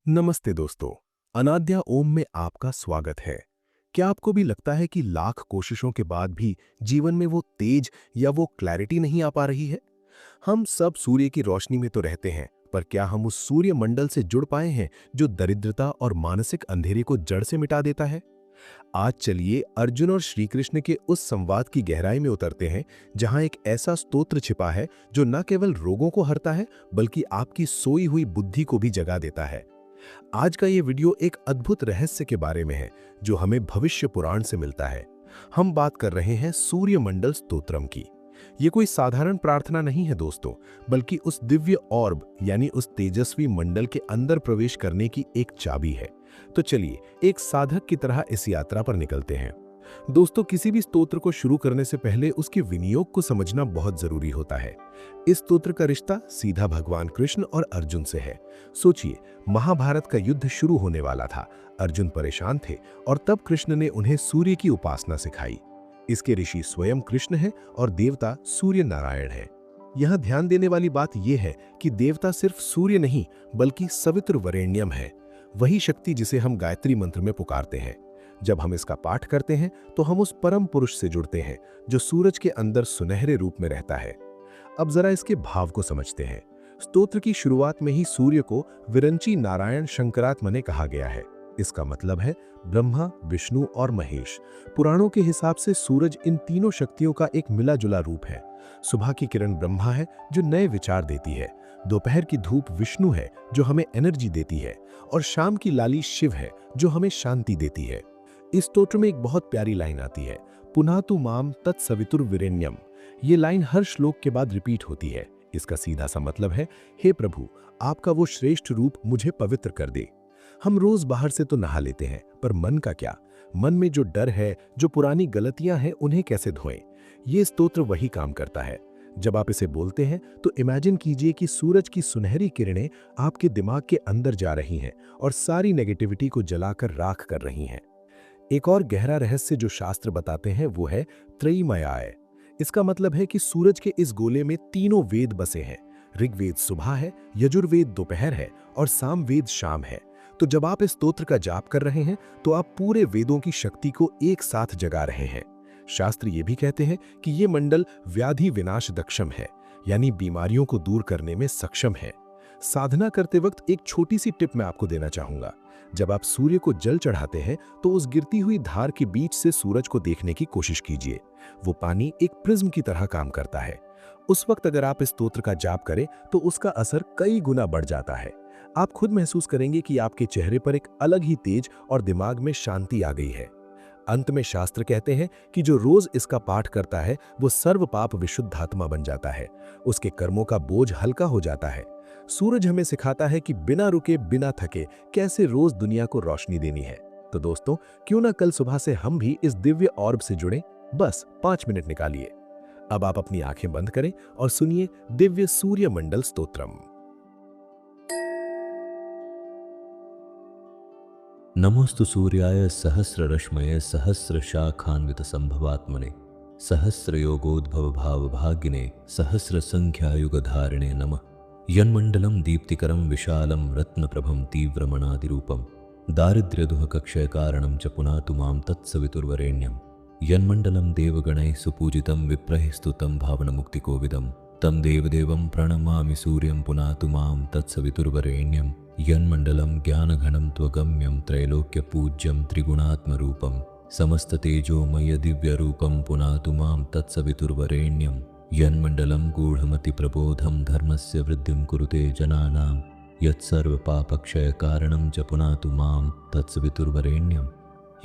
नमस्ते दोस्तों। अनाद्या ओम में आपका स्वागत है। क्या आपको भी लगता है कि लाख कोशिशों के बाद भी जीवन में वो तेज या वो क्लैरिटी नहीं आ पा रही है? हम सब सूर्य की रोशनी में तो रहते हैं, पर क्या हम उस सूर्य मंडल से जुड़ पाए हैं जो दरिद्रता और मानसिक अंधेरे को जड़ से मिटा देता है? आज चलिए अर्जुन और श्री कृष्ण के उस संवाद की गहराई में उतरते हैं, जहां एक ऐसा स्तोत्र छिपा है जो न केवल रोगों को हरता है, बल्कि आपकी सोई हुई बुद्धि को भी जगा देता है। आज का ये वीडियो एक अद्भुत रहस्य के बारे में है जो हमें भविष्य पुराण से मिलता है। हम बात कर रहे हैं सूर्य मंडल स्तोत्रम की। ये कोई साधारण प्रार्थना नहीं है दोस्तों, बल्कि उस दिव्य ऑर्ब यानी उस तेजस्वी मंडल के अंदर प्रवेश करने की एक चाबी है। तो चलिए एक साधक की तरह इस यात्रा पर निकलते हैं। दोस्तों, किसी भी स्तोत्र को शुरू करने से पहले उसके विनियोग को समझना बहुत जरूरी होता है। इस स्तोत्र का रिश्ता सीधा भगवान कृष्ण और अर्जुन से है। सोचिए, महाभारत का युद्ध शुरू होने वाला था। अर्जुन परेशान थे और तब कृष्ण ने उन्हें सूर्य की उपासना सिखाई। इसके ऋषि स्वयं कृष्ण हैं और देवता सूर्य नारायण है। यहाँ ध्यान देने वाली बात यह है कि देवता सिर्फ सूर्य नहीं, बल्कि सवितुर वरेण्यम है, वही शक्ति जिसे हम गायत्री मंत्र में पुकारते हैं। जब हम इसका पाठ करते हैं तो हम उस परम पुरुष से जुड़ते हैं जो सूरज के अंदर सुनहरे रूप में रहता है। अब जरा इसके भाव को समझते हैं। स्तोत्र की शुरुआत में ही सूर्य को विरंची नारायण शंकरात्मने कहा गया है। इसका मतलब है ब्रह्मा, विष्णु और महेश। पुराणों के हिसाब से सूरज इन तीनों शक्तियों का एक मिला जुला रूप है। सुबह की किरण ब्रह्मा है जो नए विचार देती है, दोपहर की धूप विष्णु है जो हमें एनर्जी देती है, और शाम की लाली शिव है जो हमें शांति देती है। इस स्तोत्र में एक बहुत प्यारी लाइन आती है, पुनः तु माम तत्सवितुर्वरेण्यम। ये लाइन हर श्लोक के बाद रिपीट होती है। इसका सीधा सा मतलब है, हे प्रभु, आपका वो श्रेष्ठ रूप मुझे पवित्र कर दे। हम रोज बाहर से तो नहा लेते हैं, पर मन का क्या? मन में जो डर है, जो पुरानी गलतियां हैं, उन्हें कैसे धोएं? ये स्तोत्र वही काम करता है। जब आप इसे बोलते हैं तो इमेजिन कीजिए कि सूरज की सुनहरी किरणें आपके दिमाग के अंदर जा रही हैं और सारी नेगेटिविटी को जलाकर राख कर रही हैं। एक और गहरा रहस्य जो शास्त्र बताते हैं वो है त्रयीमयाय। इसका मतलब है कि सूरज के इस गोले में तीनों वेद बसे हैं। ऋग्वेद सुबह है, यजुर्वेद दोपहर है और सामवेद शाम है। तो जब आप इस स्तोत्र का जाप कर रहे हैं तो आप पूरे वेदों की शक्ति को एक साथ जगा रहे हैं। शास्त्र ये भी कहते हैं कि ये मंडल व्याधि विनाश दक्षम है, यानी बीमारियों को दूर करने में सक्षम है। साधना करते वक्त एक छोटी सी टिप मैं आपको देना चाहूंगा। जब आप सूर्य को जल चढ़ाते हैं तो उस गिरती हुई धार के बीच से सूरज को देखने की कोशिश कीजिए। वो पानी एक प्रिज्म की तरह काम करता है। उस वक्त अगर आप इस स्तोत्र का जाप करें तो उसका असर कई गुना बढ़ जाता है। आप खुद महसूस करेंगे कि आपके चेहरे पर एक अलग ही तेज और दिमाग में शांति आ गई है। अंत में शास्त्र कहते हैं कि जो रोज इसका पाठ करता है वो सर्व पाप विशुद्धात्मा बन जाता है, उसके कर्मों का बोझ हल्का हो जाता है। सूरज हमें सिखाता है कि बिना रुके बिना थके कैसे रोज दुनिया को रोशनी देनी है। तो दोस्तों, क्यों ना कल सुबह से हम भी इस दिव्य ऑर्ब से जुड़ें। बस 5 मिनट निकालिए। अब आप अपनी आंखें बंद करें और सुनिए दिव्य सूर्य मंडल स्तोत्रम। नमोस्तु सूर्याय सहस्ररश्मये सहस्रशाखान्वितसंभवात्मने सहस्रयोगोद्भवभावभागिने सहस्रसंख्यायुगधारिणे नमः। यन्मण्डलं दीप्तिकरं विशालं रत्नप्रभं तीव्रमणादिरूपं दारिद्र्यदुःखक्षयकारणं च पुनातु मां तत्सवितुर्वरेण्यं। यन्मण्डलं देवगणैः सुपूजितं विप्रैः स्तुतं भावनमुक्तिकोविदं तं देवदेवं प्रणमामि सूर्यं पुनातु मां तत्सवितुर्वरेण्यं। यन्मण्डलं ज्ञानघनं त्वगम्यं त्रैलोक्यपूज्यं त्रिगुणात्मरूपं समस्ततेजोमयदिव्यरूपं पुनातु मां तत्सवितुर्वरेण्यं। यन्मण्डलं गूढमतिप्रबोधं धर्मस्य वृद्धिं कुरुते जनानां यत्सर्वपापक्षयकारणं च पुनातु मां तत्सवितुर्वरेण्यं।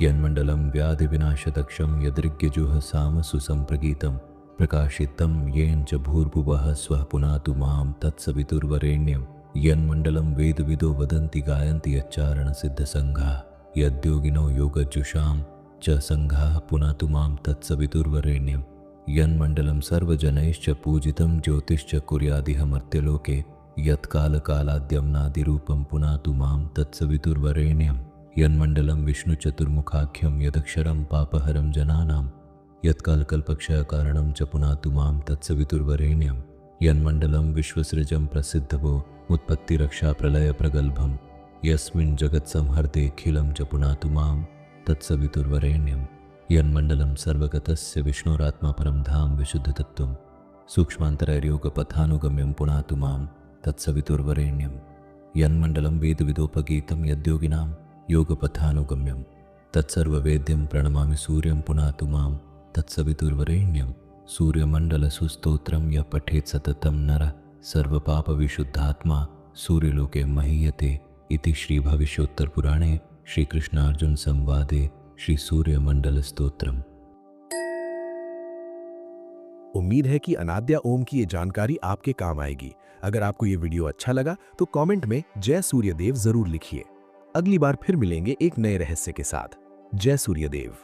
यन्मण्डलं व्याधिविनाशदक्षं यदृग्यजुःसामसुसम्प्रगीतं प्रकाशितं येन च भूर्भुवः स्वः पुनातु मां तत्सवितुर्वरेण्यं। यन्मण्डलं वेदविदो वदन्ति गायन्ति यच्चारणसिद्धसङ्घाः यद्योगिनो योगजुषां च सङ्घाः पुनातु मां तत्सवितुर्वरेण्यं। यन्मण्डलं सर्वजनैश्च पूजितं ज्योतिश्च कुर्यादिह मर्त्यलोके यत्कालकालाद्यम्नादिरूपं पुनातु मां तत्सवितुर्वरेण्यं। यन्मण्डलं विष्णुचतुर्मुखाख्यं यदक्षरं पापहरं जनानां यत्कालकल्पक्षयकारणं च पुनातु मां तत्सवितुर्वरेण्यं। यन्मण्डलं विश्वसृजं प्रसिद्धवो उत्पत्तिरक्षाप्रलयप्रगल्भं यस्मिन् जगत्संहर्तेऽखिलं च पुनातु मां तत्सवितुर्वरेण्यं यन्मण्डलं सर्वगतस्य विष्णोरात्मा परं धाम विशुद्धतत्त्वं सूक्ष्मान्तरयोगपथानुगम्यं पुनातु मां तत्सवितुर्वरेण्यं यन्मण्डलं वेदविदोपगीतं यद्योगिनां योगपथानुगम्यं तत्सर्ववेद्यं प्रणमामि सूर्यं पुनातु मां तत्सवितुर्वरेण्यं सूर्यमण्डलसुस्तोत्रं यः पठेत् सततं नरः सर्वपापविशुद्धात्मा सूर्यलोके महीयते इति श्रीभविष्योत्तरपुराणे श्रीकृष्णार्जुन संवादे श्री सूर्यमंडल स्तोत्रम। उम्मीद है कि अनाद्या ओम की ये जानकारी आपके काम आएगी। अगर आपको ये वीडियो अच्छा लगा तो कमेंट में जय सूर्यदेव जरूर लिखिए। अगली बार फिर मिलेंगे एक नए रहस्य के साथ। जय सूर्यदेव।